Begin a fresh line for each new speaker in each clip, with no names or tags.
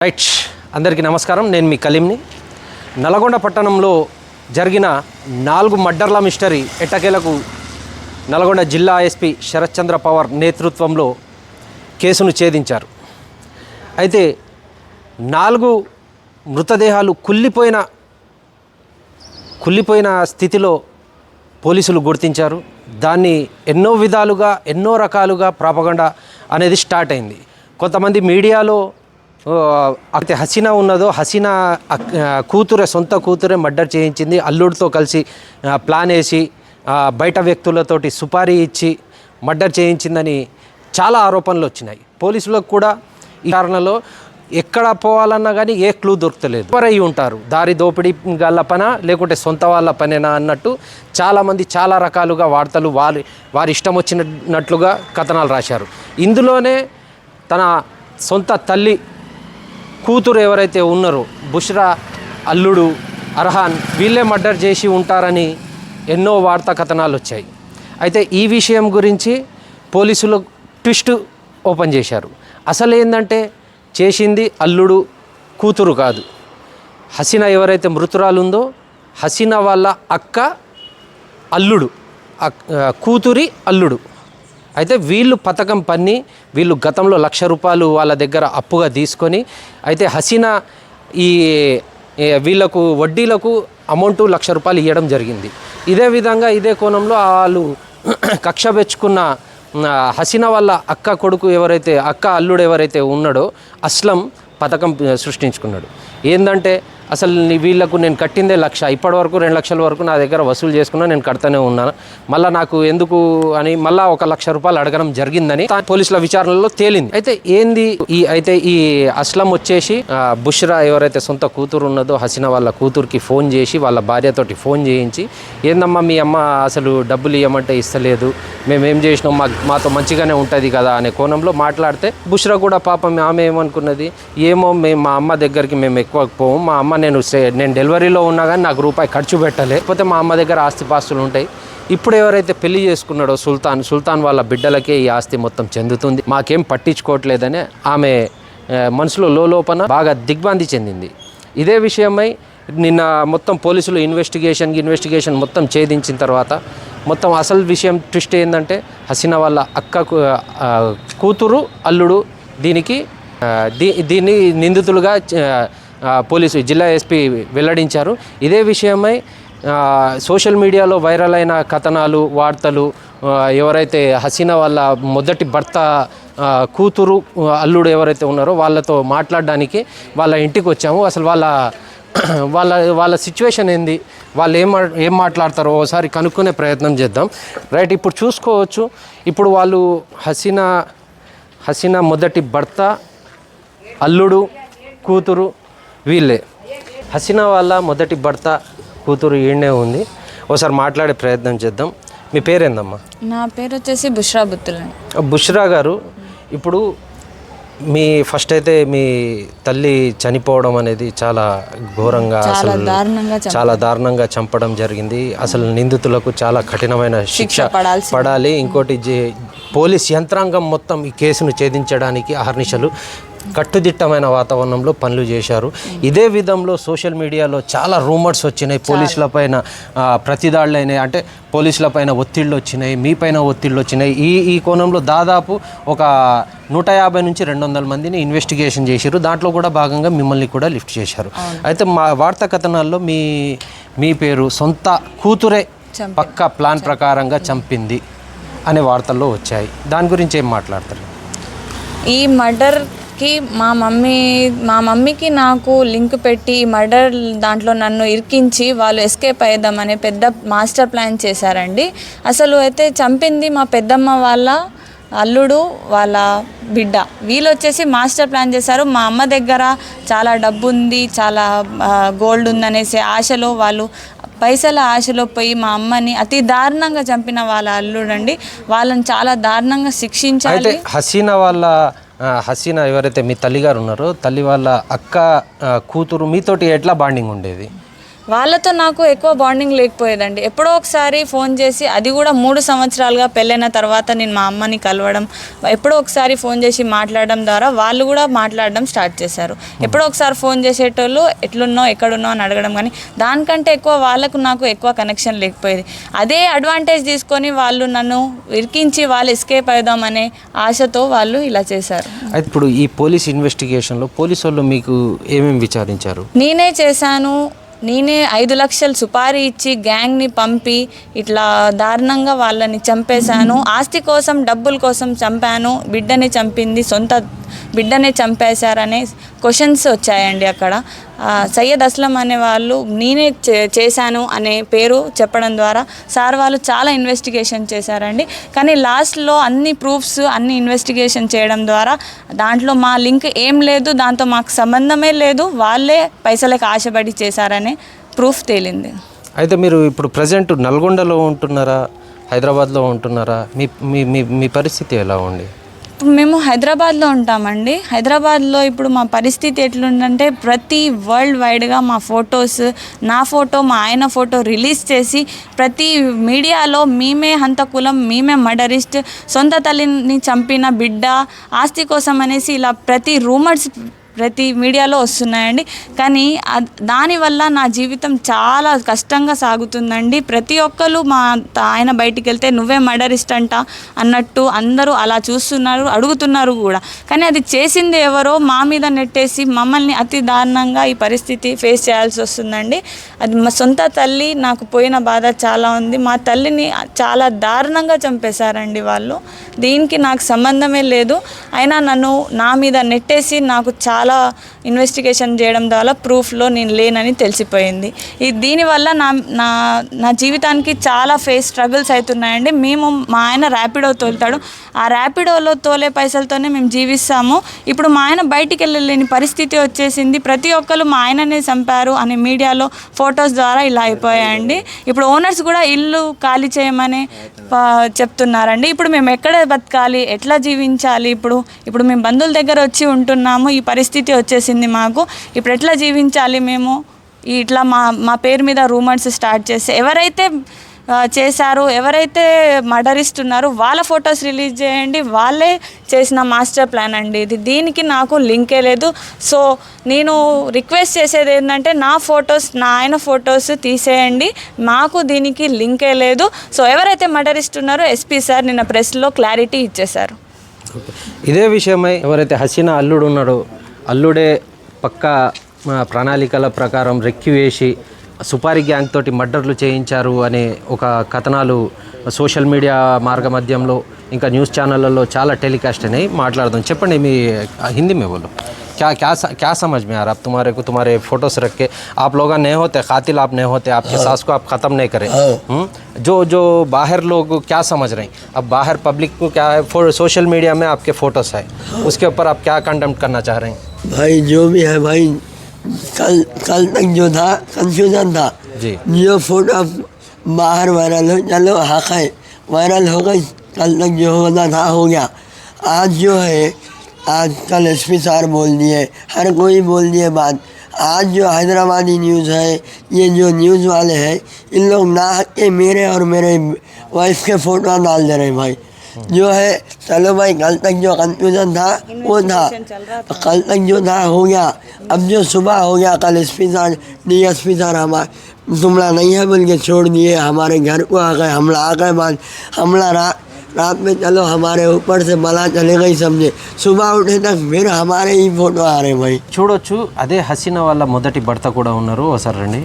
Right, అందరికీ నమస్కారం. నేను మీ కలీంని. నల్గొండ పట్టణంలో జరిగిన 4 మర్డర్ల మిస్టరీ ఎట్టకేలకు నల్గొండ జిల్లా ఎస్పీ శరత్ చంద్ర పవార్ నేతృత్వంలో కేసును ఛేదించారు. అయితే 4 మృతదేహాలు కుళ్ళిపోయిన స్థితిలో పోలీసులు గుర్తించారు. దాన్ని ఎన్నో విధాలుగా ఎన్నో రకాలుగా ప్రాపగండా అనేది స్టార్ట్ అయింది. కొంతమంది మీడియాలో అయితే హసీనా ఉన్నదో హసీనా సొంత కూతురే మర్డర్ చేయించింది, అల్లుడితో కలిసి ప్లాన్ వేసి బయట వ్యక్తులతోటి సుపారీ ఇచ్చి మర్డర్ చేయించిందని చాలా ఆరోపణలు వచ్చినాయి. పోలీసులకు కూడా ఈ కారణంలో ఎక్కడ పోవాలన్నా కానీ ఏ క్లూ దొరకలేదు. ఎవరై ఉంటారు, దారి దోపిడీ గల పన లేకుంటే సొంత వాళ్ళ పనేనా అన్నట్టు చాలామంది చాలా రకాలుగా వార్తలు వారి ఇష్టం వచ్చినట్లుగా కథనాలు రాశారు. ఇందులోనే తన సొంత తల్లి కూతురు ఎవరైతే ఉన్నారో బుష్రా, అల్లుడు అర్హాన్, వీళ్ళే మర్డర్ చేసి ఉంటారని ఎన్నో వార్తా కథనాలు వచ్చాయి. అయితే ఈ విషయం గురించి పోలీసులు ట్విస్ట్ ఓపెన్ చేశారు. అసలు ఏంటంటే చేసింది అల్లుడు, కూతురు కాదు. హసీనా ఎవరైతే మృతురాలు ఉందో హసీనా వాళ్ళ అక్క అల్లుడు, కూతురి అల్లుడు. అయితే వీళ్ళు పథకం పన్ని వీళ్ళు గతంలో ₹1,00,000 వాళ్ళ దగ్గర అప్పుగా తీసుకొని అయితే హసీనా వీళ్ళకు వడ్డీలకు అమౌంట్ ₹1,00,000 ఇవ్వడం జరిగింది. ఇదే విధంగా ఇదే కోణంలో వాళ్ళు కక్ష పెంచుకున్న హసీనా వాళ్ళ అక్క అల్లుడు ఎవరైతే ఉన్నాడో అస్లం పథకం సృష్టించుకున్నాడు. ఏంటంటే అసలు వీళ్ళకు నేను కట్టిందే 1,00,000, ఇప్పటివరకు 2,00,000 వరకు నా దగ్గర వసూలు చేసుకున్నా, నేను కడతానే ఉన్నాను, మళ్ళీ నాకు ఎందుకు అని మళ్ళీ ₹1,00,000 అడగడం జరిగిందని పోలీసుల విచారణలో తేలింది. అయితే ఈ అస్లం వచ్చేసి బుష్రా ఎవరైతే సొంత కూతురు ఉన్నదో హసీనా వాళ్ళ కూతురికి ఫోన్ చేసి వాళ్ళ భార్యతోటి ఫోన్ చేయించి, ఏందమ్మా మీ అమ్మ అసలు డబ్బులు ఇవ్వమంటే ఇస్తలేదు, మేమేం చేసినాం, మాతో మంచిగానే ఉంటుంది కదా అనే కోణంలో మాట్లాడితే బుష్రా కూడా పాపం ఆమె ఏమనుకున్నది, ఏమో మా అమ్మ దగ్గరికి మేము ఎక్కువ పోము, మా అమ్మ నేను డెలివరీలో ఉన్నా కానీ నాకు రూపాయి ఖర్చు పెట్టలే, లేకపోతే మా అమ్మ దగ్గర ఆస్తిపాస్తులు ఉంటాయి, ఇప్పుడు ఎవరైతే పెళ్లి చేసుకున్నాడో సుల్తాన్ వాళ్ళ బిడ్డలకే ఈ ఆస్తి మొత్తం చెందుతుంది, మాకేం పట్టించుకోవట్లేదని ఆమె మనసులో లోపల బాగా దిగ్భ్రాంతి చెందింది. ఇదే విషయమై నిన్న మొత్తం పోలీసులు ఇన్వెస్టిగేషన్ మొత్తం ఛేదించిన తర్వాత మొత్తం అసలు విషయం ట్విస్ట్ ఏంటంటే హసీనా వాళ్ళ కూతురు అల్లుడు దీన్ని నిందితులుగా పోలీసు జిల్లా ఎస్పీ వెల్లడించారు. ఇదే విషయమై సోషల్ మీడియాలో వైరల్ అయిన కథనాలు, వార్తలు, ఎవరైతే హసీనా వాళ్ళ మొదటి భర్త కూతురు అల్లుడు ఎవరైతే ఉన్నారో వాళ్ళతో మాట్లాడడానికి వాళ్ళ ఇంటికి వచ్చాము. అసలు వాళ్ళ సిచ్యువేషన్ ఏంది, వాళ్ళు ఏం మాట్లాడతారో ఒకసారి కనుక్కునే ప్రయత్నం చేద్దాం. రైట్, ఇప్పుడు చూసుకోవచ్చు. ఇప్పుడు వాళ్ళు హసీనా మొదటి భర్త, అల్లుడు, కూతురు వీళ్ళే. హసీనా వాళ్ళ మొదటి భర్త కూతురు ఈయనే ఉంది. ఒకసారి మాట్లాడే ప్రయత్నం చేద్దాం. మీ పేరేందమ్మా?
నా పేరు వచ్చేసి బుష్రా బుత్తుల్.
బుష్రా గారు, ఇప్పుడు ఫస్ట్ అయితే మీ తల్లి చనిపోవడం అనేది చాలా ఘోరంగా, చాలా దారుణంగా చంపడం జరిగింది. అసలు నిందితులకు చాలా కఠినమైన శిక్ష పడాలి. ఇంకోటి పోలీస్ యంత్రాంగం మొత్తం ఈ కేసును ఛేదించడానికి అహర్నిశలు కట్టుదిట్టమైన వాతావరణంలో పనులు చేశారు. ఇదే విధంలో సోషల్ మీడియాలో చాలా రూమర్స్ వచ్చినాయి, పోలీసులపైన ప్రతిదాడులు అయినాయి, అంటే పోలీసులపైన ఒత్తిళ్ళు వచ్చినాయి, మీపైన ఒత్తిళ్ళు వచ్చినాయి. ఈ కోణంలో దాదాపు ఒక 150 నుంచి 200 మందిని ఇన్వెస్టిగేషన్ చేశారు. దాంట్లో కూడా భాగంగా మిమ్మల్ని కూడా లిఫ్ట్ చేశారు. అయితే మా వార్తా కథనాల్లో మీ పేరు సొంత కూతురే పక్కా ప్లాన్ ప్రకారంగా చంపింది అనే వార్తల్లో వచ్చాయి. దాని గురించి ఏం మాట్లాడతారు?
ఈ మర్డర్కి మా మమ్మీకి నాకు లింక్ పెట్టి మర్డర్ దాంట్లో నన్ను ఇరికించి వాళ్ళు ఎస్కేప్ అయ్యేద్దామని పెద్ద మాస్టర్ ప్లాన్ చేశారండి. అసలు అయితే చంపింది మా పెద్దమ్మ వాళ్ళ అల్లుడు, వాళ్ళ బిడ్డ. వీళ్ళు వచ్చేసి మాస్టర్ ప్లాన్ చేశారు. మా అమ్మ దగ్గర చాలా డబ్బు ఉంది, చాలా గోల్డ్ ఉందనేసి ఆశలో వాళ్ళు పైసల ఆశలో పోయి మా అమ్మని అతి దారుణంగా చంపిన వాళ్ళ అల్లుడండి. వాళ్ళని చాలా దారుణంగా శిక్షించాలి.
హసీనా ఎవరైతే మీ తల్లిగారు ఉన్నారో తల్లి వాళ్ళ కూతురు మీతోటి ఎట్లా బాండింగ్ ఉండేది?
వాళ్ళతో నాకు ఎక్కువ బాండింగ్ లేకపోయేదండి. ఎప్పుడో ఒకసారి ఫోన్ చేసి, అది కూడా 3 సంవత్సరాలుగా పెళ్ళైన తర్వాత నేను మా అమ్మని కలవడం, ఎప్పుడో ఒకసారి ఫోన్ చేసి మాట్లాడడం ద్వారా వాళ్ళు కూడా మాట్లాడడం స్టార్ట్ చేశారు. ఎప్పుడో ఒకసారి ఫోన్ చేసేటోళ్ళు ఎట్లున్నావు ఎక్కడున్నావు అని అడగడం, కానీ దానికంటే ఎక్కువ వాళ్ళకు నాకు ఎక్కువ కనెక్షన్ లేకపోయేది. అదే అడ్వాంటేజ్ తీసుకొని వాళ్ళు నన్ను ఇరికించి వాళ్ళు ఎస్కేప్ అవుదామనే ఆశతో వాళ్ళు ఇలా చేశారు.
అయితే ఇప్పుడు ఈ పోలీస్ ఇన్వెస్టిగేషన్లో పోలీసు వాళ్ళు మీకు ఏమేమి విచారించారు?
నేనే చేశాను, నేనే 5 లక్షలు సుపారీ ఇచ్చి గ్యాంగ్ని పంపి ఇట్లా దారుణంగా వాళ్ళని చంపేశాను, ఆస్తి కోసం డబ్బుల కోసం చంపాను, బిడ్డని చంపింది సొంత బిడ్డనే చంపేశారనే క్వశ్చన్స్ వచ్చాయండి. అక్కడ సయ్యద్ అస్లం అనే వాళ్ళు నేనే చేశాను అనే పేరు చెప్పడం ద్వారా సార్ వాళ్ళు చాలా ఇన్వెస్టిగేషన్ చేశారండి. కానీ లాస్ట్లో అన్ని ప్రూఫ్స్ అన్ని ఇన్వెస్టిగేషన్ చేయడం ద్వారా దాంట్లో మా లింక్ ఏం లేదు, దాంతో మాకు సంబంధమే లేదు, వాళ్ళే పైసలకు ఆశపడి చేశారనే ప్రూఫ్ తేలింది.
అయితే మీరు ఇప్పుడు ప్రజెంట్ నల్గొండలో ఉంటున్నారా, హైదరాబాద్లో ఉంటున్నారా? మీ మీ మీ మీ పరిస్థితి ఎలా ఉంది?
ఇప్పుడు మేము హైదరాబాద్లో ఉంటామండి. హైదరాబాద్లో ఇప్పుడు మా పరిస్థితి ఎట్లుందంటే, ప్రతి వరల్డ్ వైడ్గా మా ఫొటోస్, నా ఫోటో మా ఆయన ఫోటో రిలీజ్ చేసి ప్రతి మీడియాలో మేమే హంతకులం, మేమే మర్డరిస్ట్, సొంత తల్లిని చంపిన బిడ్డ, ఆస్తి కోసం అనేసి ఇలా ప్రతి రూమర్స్ ప్రతి మీడియాలో వస్తున్నాయండి. కానీ దానివల్ల నా జీవితం చాలా కష్టంగా సాగుతుందండి. ప్రతి ఒక్కరు మా ఆయన బయటికి వెళ్తే నువ్వే మర్డరిస్ట్ అంట అన్నట్టు అందరూ అలా చూస్తున్నారు, అడుగుతున్నారు కూడా. కానీ అది చేసింది ఎవరో మా మీద నెట్టేసి మమ్మల్ని అతి దారుణంగా ఈ పరిస్థితి ఫేస్ చేయాల్సి వస్తుందండి. అది మా సొంత తల్లి, నాకు పోయిన బాధ చాలా ఉంది. మా తల్లిని చాలా దారుణంగా చంపేశారండి వాళ్ళు. దీనికి నాకు సంబంధమే లేదు, అయినా నన్ను నా మీద నెట్టేసి నాకు చాలా ఇన్వెస్టిగేషన్ చేయడం ద్వారా ప్రూఫ్లో నేను లేనని తెలిసిపోయింది. దీనివల్ల నా జీవితానికి చాలా స్ట్రగుల్స్ అవుతున్నాయండి. మేము మా ఆయన ర్యాపిడో తోలుతాడు, ఆ ర్యాపిడోలో తోలే పైసలతోనే మేము జీవిస్తాము. ఇప్పుడు మా ఆయన బయటికి వెళ్ళలేని పరిస్థితి వచ్చేసింది. ప్రతి ఒక్కరు మా ఆయననే చంపారు అని మీడియాలో ఫొటోస్ ద్వారా ఇలా అయిపోయాయండి. ఇప్పుడు ఓనర్స్ కూడా ఇల్లు ఖాళీ చేయమని చెప్తున్నారండి. ఇప్పుడు మేము ఎక్కడ బతకాలి, ఎట్లా జీవించాలి? ఇప్పుడు మేము బంధువుల దగ్గర వచ్చి ఉంటున్నాము, ఈ పరిస్థితి వచ్చేసింది మాకు. ఇప్పుడు ఎట్లా జీవించాలి మేము? ఇట్లా మా పేరు మీద రూమర్స్ స్టార్ట్ చేస్తే ఎవరైతే చేశారు, ఎవరైతే మర్డరిస్తున్నారో వాళ్ళ ఫొటోస్ రిలీజ్ చేయండి, వాళ్ళే చేసిన మాస్టర్ ప్లాన్ అండి ఇది. దీనికి నాకు లింకే లేదు. సో నేను రిక్వెస్ట్ చేసేది ఏంటంటే, నా ఫొటోస్, నా ఆయన ఫొటోస్ తీసేయండి, మాకు దీనికి లింకే లేదు. సో ఎవరైతే మర్డరిస్తున్నారో ఎస్పీ సార్ నిన్న ప్రెస్లో క్లారిటీ ఇచ్చేశారు.
ఇదే విషయమై ఎవరైతే హసీనా అల్లుడు ఉన్నాడో, అల్లుడే పక్కా ప్రణాళికల ప్రకారం రెక్కి వేసి సుపారీ గ్యాంగ్ తోటి మర్డర్లు చేయించారు అనే ఒక కథనాలు సోషల్ మీడియా మార్గమధ్యంలో ఇంకా న్యూస్ ఛానళ్ళలో చాలా టెలికాస్ట్ అయినాయి. మాట్లాడదాం. చెప్పండి, మీ హిందీ में बोलो, क्या समझ में आ रहा? अब तुम्हारे फोटोस रख के आप लोग नहीं होते, कातिल आप नहीं होते, आपके सास को आप ख़त्म नहीं करें। जो बाहर लोग क्या समझ रहे हैं, अब बाहर पब्लिक को क्या है, सोशल मीडिया में आपके फ़ोटोस है, उसके ऊपर आप क्या कंडेम करना चाह रहे हैं?
भाई जो भी है भाई, कल तक जो था कंफ्यूजन था
जी,
जो फोटो बाहर वायरल हो, चलो हक है, वायरल हो गई, कल तक जो होना था हो गया। आज जो है, आज कल एसपी सार बोल दिए, हर कोई बोल दिए बात। आज जो हैदराबादी न्यूज़ है, ये जो न्यूज़ वाले हैं, इन लोग ना के मेरे और मेरे वाइफ के फ़ोटो डाल दे रहे हैं भाई। जो है चलो भाई, कल तक जो कंफ्यूजन था वो था, कल तक जो था हो गया। अब जो सुबह हो गया, कल एसपी सार, डीएसपी सार हमारे तुमला नहीं है बोल के छोड़ दिए, हमारे घर को आ गए, हमला आ गए। बाद हमला रात में चलो हमारे ऊपर से बला चले गई, समझे। सुबह उठे तक फिर हमारे ही फोटो आ रहे भाई।
చూడొచ్చు. అదే హసీనా వాళ్ళ మొదటి భర్త కూడా ఉన్నారు. ఒకసారి రండి.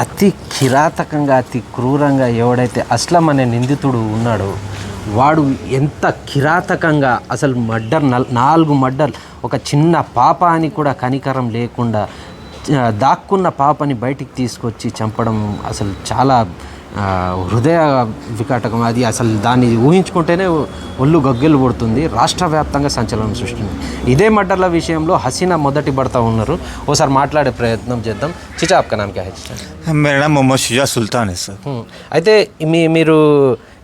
అతి కిరాతకంగా, అతి క్రూరంగా ఎవడైతే అస్లం అనే నిందితుడు ఉన్నాడో, వాడు ఎంత కిరాతకంగా అసలు మర్డర్, 4 మర్డర్, ఒక చిన్న పాప అని కూడా కనికరం లేకుండా దాక్కున్న పాపని బయటికి తీసుకొచ్చి చంపడం అసలు చాలా హృదయ వికటకం. అది అసలు దాన్ని ఊహించుకుంటేనే ఒళ్ళు గగ్గెలు పడుతుంది. రాష్ట్ర వ్యాప్తంగా సంచలనం సృష్టింది. ఇదే మర్డర్ల విషయంలో హసీనా మొదటి భర్త ఉన్నారు. ఓసారి మాట్లాడే ప్రయత్నం చేద్దాం. చిచా, ఆప్కా నామ్ క్యా హై?
मेरा नाम मोहम्मद शुजा सुल्तान है सर।
అయితే మీరు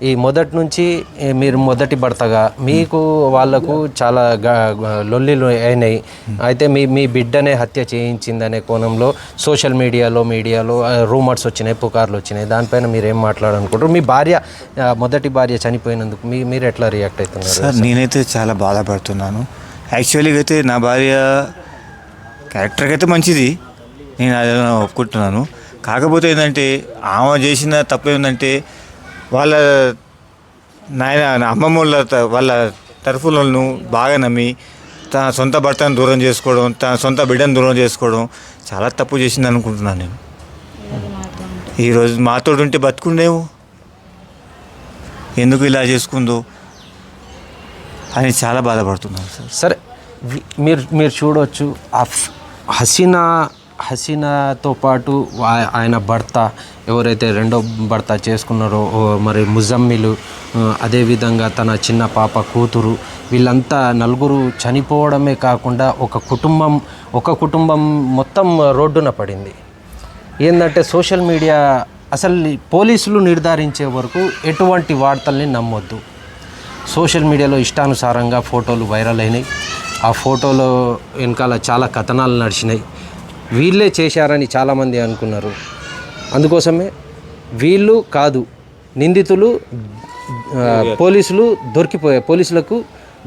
ఈ మొదటి నుంచి మీరు మొదటి భర్తగా మీకు వాళ్ళకు చాలా లొల్లిలు అయినాయి. అయితే మీ బిడ్డనే హత్య చేయించిందనే కోణంలో సోషల్ మీడియాలో రూమర్స్ వచ్చినాయి, పుకార్లు వచ్చినాయి. దానిపైన మీరు ఏం మాట్లాడాలనుకుంటారు? మీ భార్య మొదటి భార్య చనిపోయినందుకు మీరు ఎట్లా రియాక్ట్ అవుతున్నారు?
సార్ నేనైతే చాలా బాధపడుతున్నాను. యాక్చువల్గా అయితే నా భార్య క్యారెక్టర్కి అయితే మంచిది, నేను అది ఒప్పుకుంటున్నాను. కాకపోతే ఏంటంటే ఆమె చేసిన తప్పు ఏంటంటే వాళ్ళ అమ్మమ్మ వాళ్ళ తరఫులను బాగా నమ్మి తన సొంత భర్తను దూరం చేసుకోవడం, తన సొంత బిడ్డను దూరం చేసుకోవడం చాలా తప్పు చేసింది అనుకుంటున్నాను నేను. ఈరోజు మాతో ఉంటే బతుకుండేమో, ఎందుకు ఇలా చేసుకుందో అని చాలా బాధపడుతున్నాను సార్.
సరే, మీరు చూడవచ్చు హసీనాతో పాటు ఆయన భర్త ఎవరైతే రెండో భర్త చేసుకున్నారో మరి ముజమ్మిలు, అదేవిధంగా తన చిన్న పాప కూతురు, వీళ్ళంతా నలుగురు చనిపోవడమే కాకుండా ఒక కుటుంబం మొత్తం రోడ్డున పడింది. ఏంటంటే సోషల్ మీడియా అసలు పోలీసులు నిర్ధారించే వరకు ఎటువంటి వార్తల్ని నమ్మొద్దు. సోషల్ మీడియాలో ఇష్టానుసారంగా ఫోటోలు వైరల్ అయినాయి. ఆ ఫోటోలో వెనకాల చాలా కథనాలు నడిచినాయి. వీళ్ళే చేశారని చాలామంది అనుకున్నారు. అందుకోసమే వీళ్ళు కాదు నిందితులు, పోలీసులకు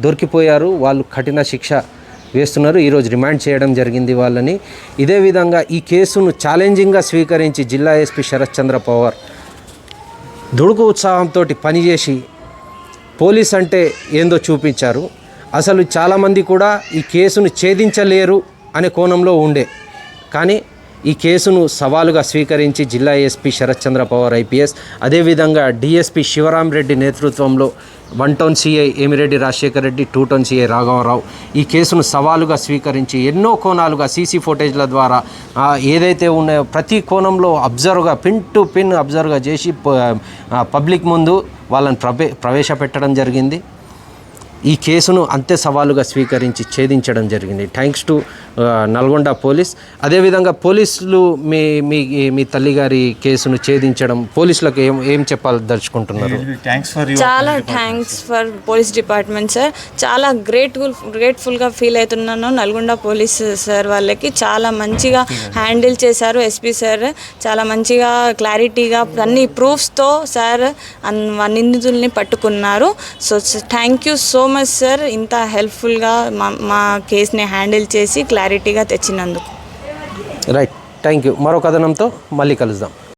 దొరికిపోయారు. వాళ్ళు కఠిన శిక్ష వేస్తున్నారు. ఈరోజు రిమాండ్ చేయడం జరిగింది వాళ్ళని. ఇదే విధంగా ఈ కేసును ఛాలెంజింగ్గా స్వీకరించి జిల్లా ఎస్పీ శరత్ చంద్ర పవార్ దుడుకు ఉత్సాహంతో పనిచేసి పోలీస్ అంటే ఏందో చూపించారు. అసలు చాలామంది కూడా ఈ కేసును ఛేదించలేరు అనే కోణంలో ఉండే, కానీ ఈ కేసును సవాలుగా స్వీకరించి జిల్లా ఎస్పీ శరత్ చంద్ర పవార్ ఐపీఎస్, అదేవిధంగా డిఎస్పీ శివరాం రెడ్డి నేతృత్వంలో 1 town CI Emireddy Rajasekhar Reddy, 2 town CI రాఘవరావు ఈ కేసును సవాలుగా స్వీకరించి ఎన్నో కోణాలుగా సీసీ ఫుటేజ్ల ద్వారా ఏదైతే ఉన్నాయో ప్రతి కోణంలో అబ్జర్వ్గా పిన్ టు పిన్ అబ్జర్వ్గా చేసి పబ్లిక్ ముందు వాళ్ళని ప్రవేశపెట్టడం జరిగింది. ఈ కేసును అంతే సవాలుగా స్వీకరించి ఛేదించడం జరిగింది. Thanks to Nalgonda police. అదేవిధంగా పోలీసులు మీ తల్లిగారి కేసును ఛేదించడం పోలీసులకు ఏం చెప్పదలుచుకుంటున్నారు?
చాలా thanks for police department sir. చాలా గ్రేట్ఫుల్గా ఫీల్ అవుతున్నాను. నల్గొండ పోలీస్ సార్ వాళ్ళకి చాలా మంచిగా హ్యాండిల్ చేశారు. ఎస్పీ సార్ చాలా మంచిగా క్లారిటీగా అన్ని ప్రూఫ్స్తో సార్ నిందితుల్ని పట్టుకున్నారు. So thank you so much sir, ఇంత హెల్ప్ఫుల్గా మా కేసుని హ్యాండిల్ చేసి క్లారిటీగా తెచ్చినందుకు.
Right, thank you. మరో కథనంతో మళ్ళీ కలుద్దాం.